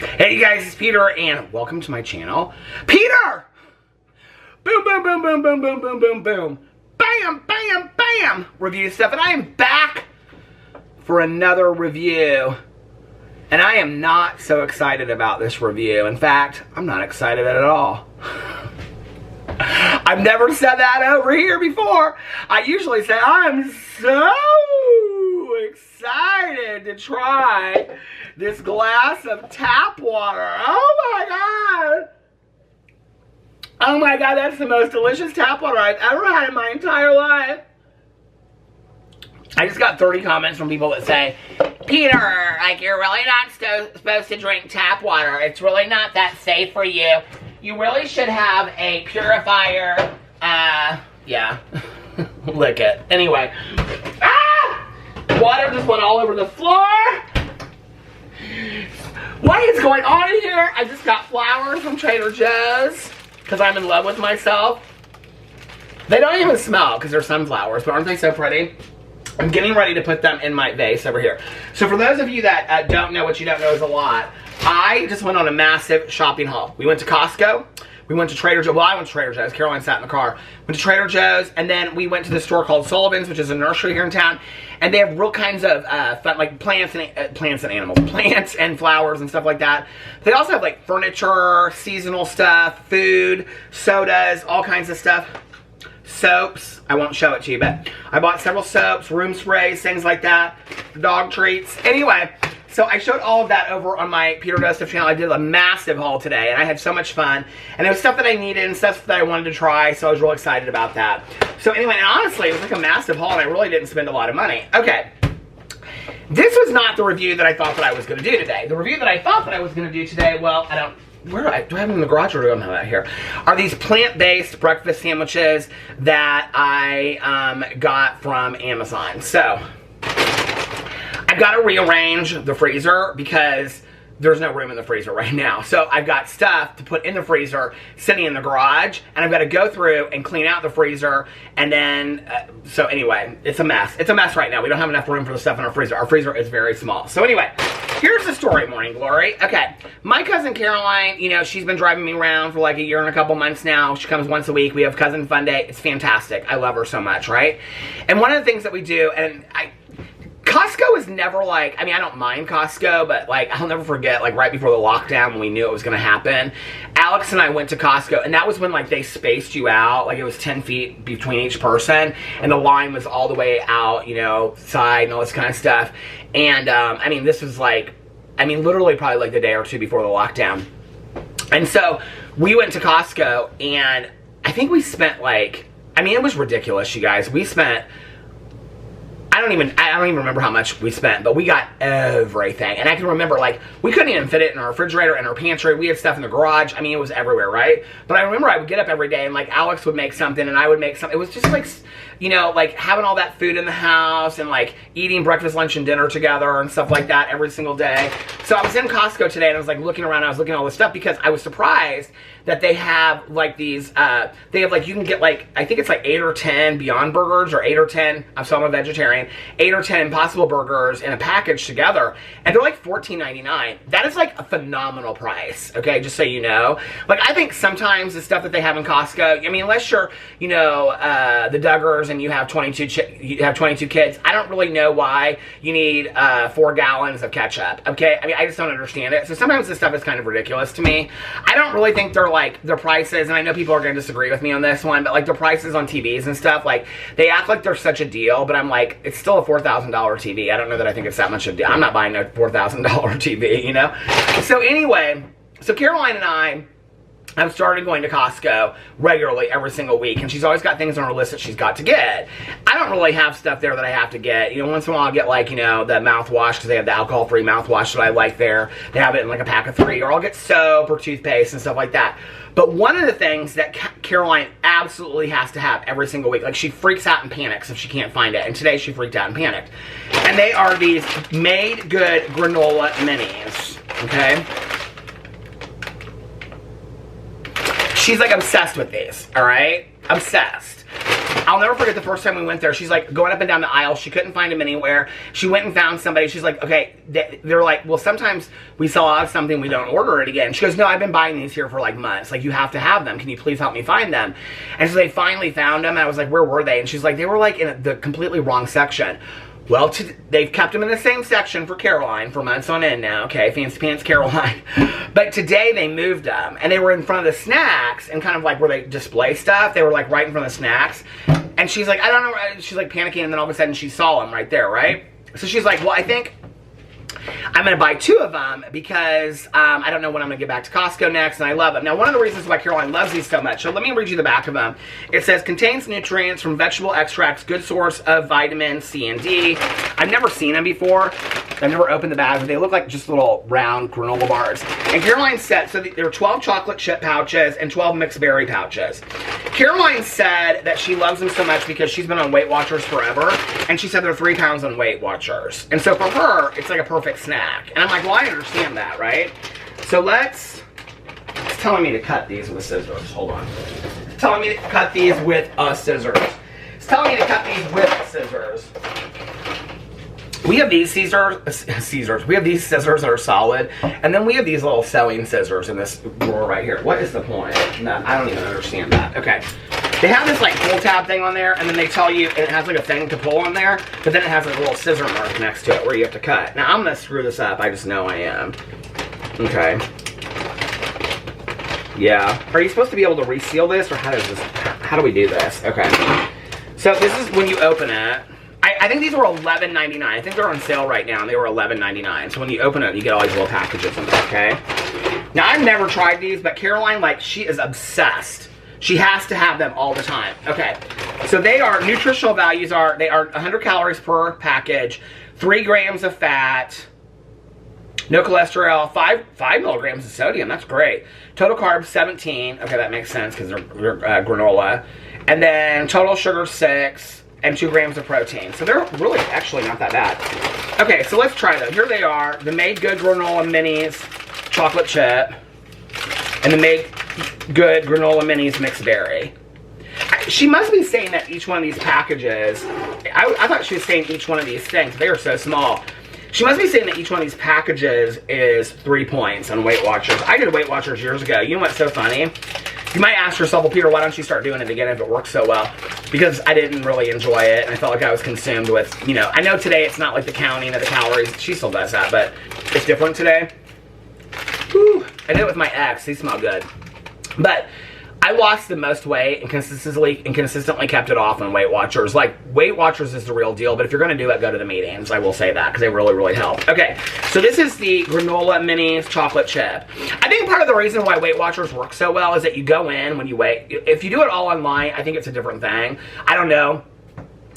Hey guys, it's Peter and welcome to my channel. Peter! Boom, boom, boom, boom, boom, boom, boom, boom, boom. Bam, bam, bam! Review stuff, and I am back for another review. And I am not so excited about this review. In fact, I'm not excited at all. I've never said that over here before. I usually say, I'm so excited to try this glass of tap water. Oh my God. Oh my God, that's the most delicious tap water I've ever had in my entire life. I just got 30 comments from people that say, Peter, like, you're really not supposed to drink tap water. It's really not that safe for you. You really should have a purifier. Yeah. Lick it. Anyway. Ah! Water just went all over the floor. What is going on in here? I just got flowers from Trader Joe's because I'm in love with myself. They don't even smell because they're sunflowers, but aren't they so pretty? I'm getting ready to put them in my vase over here. So for those of you that don't know, what you don't know is a lot, I just went on a massive shopping haul. We went to Costco. We went to Trader Joe's. Well, I went to Trader Joe's. Caroline sat in the car. Went to Trader Joe's, and then we went to the store called Sullivan's, which is a nursery here in town. And they have real kinds of fun, like plants and flowers and stuff like that. They also have like furniture, seasonal stuff, food, sodas, all kinds of stuff. Soaps. I won't show it to you, but I bought several soaps, room sprays, things like that, dog treats. Anyway, so I showed all of that over on my Peter Does Stuff channel. I did a massive haul today, and I had so much fun. And it was stuff that I needed and stuff that I wanted to try, so I was real excited about that. So anyway, and honestly, it was like a massive haul, and I really didn't spend a lot of money. Okay. This was not the review that I thought that I was going to do today. The review that I thought that I was going to do today, well, I don't... Where do I have them in the garage, or do I have that here? Are these plant-based breakfast sandwiches that I got from Amazon. So, I've got to rearrange the freezer because there's no room in the freezer right now. So I've got stuff to put in the freezer sitting in the garage, and I've got to go through and clean out the freezer, and then, so anyway, it's a mess. It's a mess right now. We don't have enough room for the stuff in our freezer. Our freezer is very small. So anyway, here's the story, Morning Glory. Okay, my cousin Caroline, you know, she's been driving me around for like a year and a couple months now. She comes once a week. We have Cousin Fun Day. It's fantastic. I love her so much, right? And one of the things that we do, and Costco is never like, I mean, I don't mind Costco, but like, I'll never forget, like right before the lockdown when we knew it was going to happen, Alex and I went to Costco, and that was when like they spaced you out, like it was 10 feet between each person, and the line was all the way out, you know, side and all this kind of stuff. And I mean, this was like, I mean, literally probably like the day or two before the lockdown. And so we went to Costco, and I think we spent like, I mean, it was ridiculous, you guys. We spent, I don't even remember how much we spent, but we got everything. And I can remember, like, we couldn't even fit it in our refrigerator and our pantry. We had stuff in the garage. I mean, it was everywhere, right? But I remember I would get up every day, and, like, Alex would make something, and I would make something. It was just, like, you know, like, having all that food in the house, and, like, eating breakfast, lunch, and dinner together, and stuff like that every single day. So I was in Costco today, and I was, like, looking around, and I was looking at all this stuff, because I was surprised that they have, like, these, they have, like, you can get, like, I think it's, like, 8 or 10 Beyond Burgers, or 8 or 10, so I'm a vegetarian, 8 or 10 Impossible Burgers in a package together, and they're, like, $14.99. That is, like, a phenomenal price, okay, just so you know. Like, I think sometimes the stuff that they have in Costco, I mean, unless you're, you know, the Duggars and you have 22 kids, I don't really know why you need 4 gallons of ketchup, okay? I mean, I just don't understand it. So sometimes this stuff is kind of ridiculous to me. I don't really think they're like their prices, and I know people are going to disagree with me on this one, but like their prices on TVs and stuff, like they act like they're such a deal, but I'm like, it's still a $4,000 TV. I don't know that I think it's that much of a deal. I'm not buying a $4,000 TV, you know? So anyway, so Caroline and I've started going to Costco regularly every single week, and she's always got things on her list that she's got to get. I don't really have stuff there that I have to get. You know, once in a while I'll get, like, you know, the mouthwash, because they have the alcohol-free mouthwash that I like there. They have it in, like, a pack of 3, or I'll get soap or toothpaste and stuff like that. But one of the things that Caroline absolutely has to have every single week, like, she freaks out and panics if she can't find it, and today she freaked out and panicked. And they are these Made Good Granola Minis, okay? She's like obsessed with these, all right? Obsessed. I'll never forget the first time we went there. She's like going up and down the aisle. She couldn't find them anywhere. She went and found somebody. She's like, okay, they're like, well, sometimes we sell out of something, we don't order it again. She goes, no, I've been buying these here for like months. Like, you have to have them. Can you please help me find them? And so they finally found them. And I was like, where were they? And she's like, they were like in the completely wrong section. Well, they've kept them in the same section for Caroline for months on end now, okay? Fancy Pants Caroline. But today they moved them, and they were in front of the snacks, and kind of like where they display stuff. They were like right in front of the snacks. And she's like, I don't know, she's like panicking, and then all of a sudden she saw them right there, right? So she's like, well, I think I'm going to buy 2 of them because I don't know when I'm going to get back to Costco next, and I love them. Now, one of the reasons why Caroline loves these so much, so let me read you the back of them. It says, contains nutrients from vegetable extracts, good source of vitamins C and D. I've never seen them before. I've never opened the bags, but they look like just little round granola bars. And Caroline said, so there are 12 chocolate chip pouches and 12 mixed berry pouches. Caroline said that she loves them so much because she's been on Weight Watchers forever, and she said they're 3 pounds on Weight Watchers. And so for her, it's like a perfect snack. And I'm like, well, I understand that, right? So it's telling me to cut these with scissors. Hold on. It's telling me to cut these with scissors. It's telling me to cut these with scissors. We have these scissors. We have these scissors that are solid, and then we have these little sewing scissors in this drawer right here. What is the point? No, I don't even understand that. Okay. They have this like pull tab thing on there, and then they tell you, and it has like a thing to pull on there, but then it has like a little scissor mark next to it where you have to cut. Now I'm gonna screw this up, I just know I am. Okay. Yeah. Are you supposed to be able to reseal this, or how do we do this? Okay. So this is when you open it. I think these were $11.99. I think they're on sale right now, and they were $11.99. So when you open it, you get all these little packages in there, okay? Now, I've never tried these, but Caroline, like, she is obsessed. She has to have them all the time. Okay, so nutritional values are, they are 100 calories per package, 3 grams of fat, no cholesterol, 5 milligrams of sodium. That's great. Total carbs, 17. Okay, that makes sense because they're granola. And then total sugar, 6. And 2 grams of protein. So they're really actually not that bad. Okay, so let's try them. Here they are. The Made Good Granola Minis chocolate chip. And the Made Good Granola Minis mixed berry. She must be saying that each one of these packages, I thought she was saying each one of these things. They are so small. She must be saying that each one of these packages is 3 points on Weight Watchers. I did Weight Watchers years ago. You know what's so funny? You might ask yourself, well, Peter, why don't you start doing it again if it works so well? Because I didn't really enjoy it, and I felt like I was consumed with, you know, I know today it's not like the counting of the calories. She still does that, but it's different today. Whew. I did it with my ex. They smell good. But I lost the most weight and consistently kept it off on Weight Watchers. Like, Weight Watchers is the real deal, but if you're going to do it, go to the meetings. I will say that, because they really, really help. Okay, so this is the Granola Minis chocolate chip. I think part of the reason why Weight Watchers work so well is that you go in when you weigh. If you do it all online, I think it's a different thing. I don't know.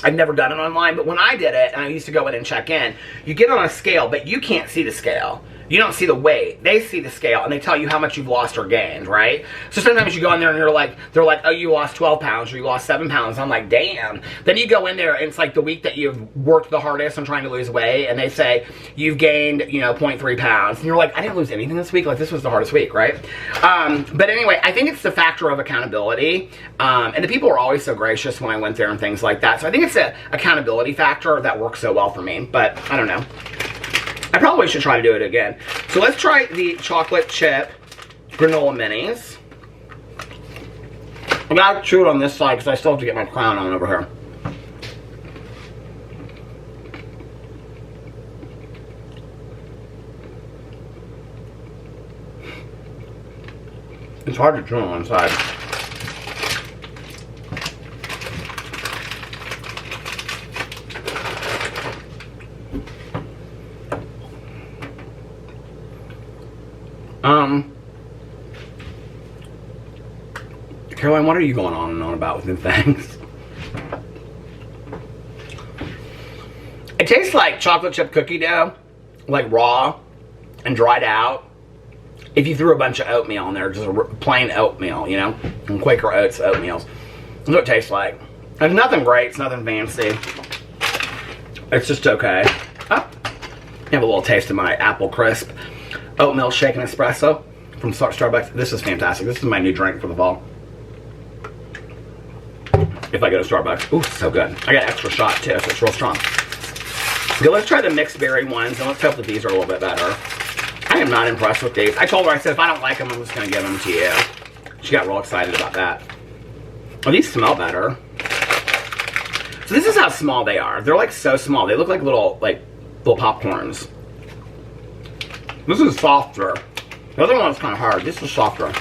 I've never done it online, but when I did it, and I used to go in and check in, you get on a scale, but you can't see the scale. You don't see the weight. They see the scale, and they tell you how much you've lost or gained, right? So sometimes you go in there, and they're like, oh, you lost 12 pounds, or you lost 7 pounds. I'm like, damn. Then you go in there, and it's like the week that you've worked the hardest on trying to lose weight, and they say you've gained, 0.3 pounds. And you're like, I didn't lose anything this week. Like, this was the hardest week, right? But anyway, I think it's the factor of accountability. And the people were always so gracious when I went there and things like that. So I think it's an accountability factor that works so well for me. But I don't know. I probably should try to do it again. So let's try the chocolate chip granola minis. I'm going to chew it on this side because I still have to get my crown on over here. It's hard to chew on one side. Caroline, what are you going on and on about with new things? It tastes like chocolate chip cookie dough, like raw and dried out. If you threw a bunch of oatmeal in there, just a plain oatmeal, and Quaker Oats oatmeals. That's what it tastes like. It's nothing great, it's nothing fancy. It's just okay. Oh, you have a little taste of my apple crisp oatmeal shaken espresso from Starbucks. This is fantastic. This is my new drink for the fall. if I go to Starbucks. Ooh, so good. I got an extra shot too, so it's real strong. Okay, let's try the mixed berry ones, and let's hope that these are a little bit better. I am not impressed with these. I told her, I said, if I don't like them, I'm just going to give them to you. She got real excited about that. Oh, these smell better. So this is how small they are. They're like so small. They look like little popcorns. This is softer. The other one's kind of hard. This is softer.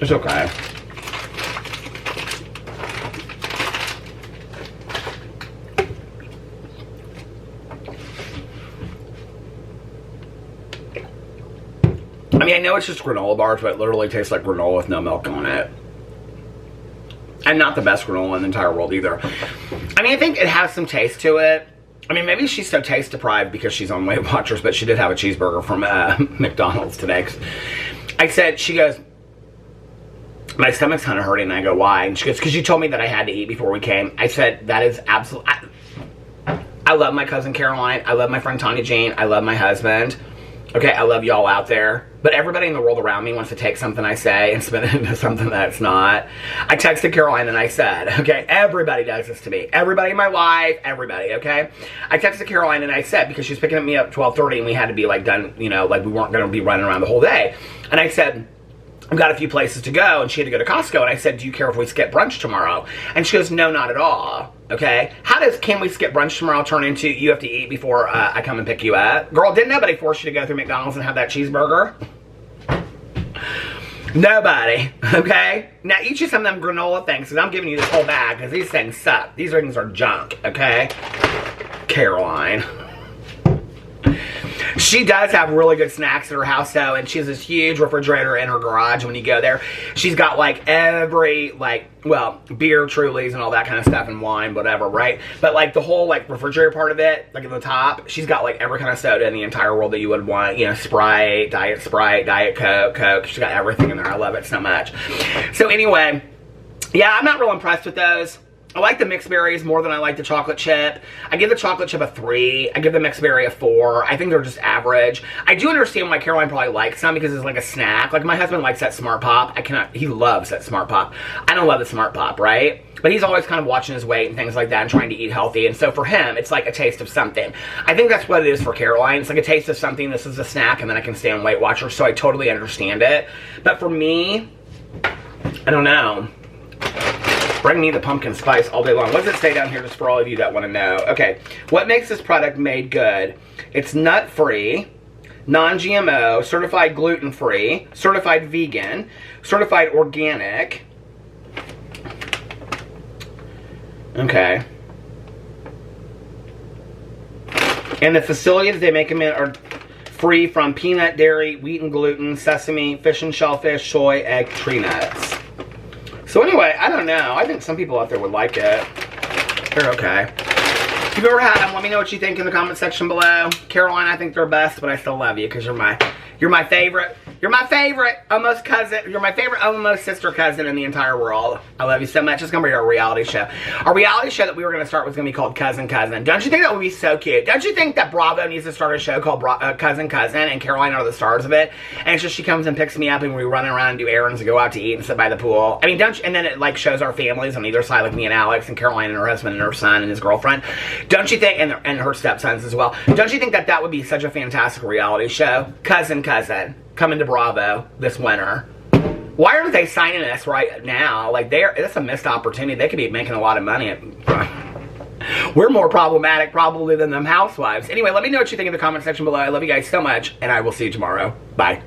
It's okay. I mean, I know it's just granola bars, but it literally tastes like granola with no milk on it. And not the best granola in the entire world either. I mean, I think it has some taste to it. I mean, maybe she's so taste deprived because she's on Weight Watchers, but she did have a cheeseburger from McDonald's today. I said, she goes, my stomach's kind of hurting, and I go, why? And she goes, because you told me that I had to eat before we came. I said, that is absolutely... I love my cousin Caroline. I love my friend Tanya Jane. I love my husband. Okay, I love y'all out there. But everybody in the world around me wants to take something I say and spin it into something that's not. I texted Caroline and I said, okay, everybody does this to me. Everybody in my life, everybody, okay? I texted Caroline and I said, because she was picking me up at 12:30 and we had to be like done, you know, like we weren't going to be running around the whole day. And I said, I've got a few places to go, and she had to go to Costco, and I said, do you care if we skip brunch tomorrow? And she goes, no, not at all, okay? How does can we skip brunch tomorrow turn into you have to eat before I come and pick you up? Girl, didn't nobody force you to go through McDonald's and have that cheeseburger? Nobody, okay? Now eat you some of them granola things, because I'm giving you this whole bag, because these things suck. These things are junk, okay? Caroline. She does have really good snacks at her house, though, and she has this huge refrigerator in her garage when you go there. She's got, like, every, like, well, beer, Trulies, and all that kind of stuff, and wine, whatever, right? But, like, the whole, like, refrigerator part of it, like, at the top, she's got, like, every kind of soda in the entire world that you would want. You know, Sprite, Diet Coke, Coke. She's got everything in there. I love it so much. So, anyway, yeah, I'm not real impressed with those. I like the mixed berries more than I like the chocolate chip. I give the chocolate chip a 3. I give the mixed berry a 4. I think they're just average. I do understand why Caroline probably likes them because it's like a snack. Like my husband likes that Smart Pop. He loves that Smart Pop. I don't love the Smart Pop, right? But he's always kind of watching his weight and things like that and trying to eat healthy. And so for him, it's like a taste of something. I think that's what it is for Caroline. It's like a taste of something. This is a snack and then I can stay on Weight Watchers. So I totally understand it. But for me, I don't know. Bring me the pumpkin spice all day long. What does it say down here just for all of you that want to know? Okay, what makes this product made good? It's nut-free, non-GMO, certified gluten-free, certified vegan, certified organic. Okay. And the facilities they make them in are free from peanut, dairy, wheat and gluten, sesame, fish and shellfish, soy, egg, tree nuts. So anyway, I don't know. I think some people out there would like it. They're okay. If you've ever had them, let me know what you think in the comment section below. Caroline, I think they're best, but I still love you because you're my favorite. You're my favorite almost cousin. You're my favorite almost sister cousin in the entire world. I love you so much. It's going to be our reality show. Our reality show that we were going to start was going to be called Cousin Cousin. Don't you think that would be so cute? Don't you think that Bravo needs to start a show called Cousin Cousin and Caroline are the stars of it? And it's just she comes and picks me up and we run around and do errands and go out to eat and sit by the pool. I mean, don't you, and then it like shows our families on either side, like me and Alex and Caroline and her husband and her son and his girlfriend. Don't you think, and her stepsons as well. Don't you think that that would be such a fantastic reality show? Cousin Cousin. Coming to Bravo this winter. Why aren't they signing us right now? Like, it's a missed opportunity. They could be making a lot of money. We're more problematic probably than them housewives. Anyway, let me know what you think in the comment section below. I love you guys so much, and I will see you tomorrow. Bye.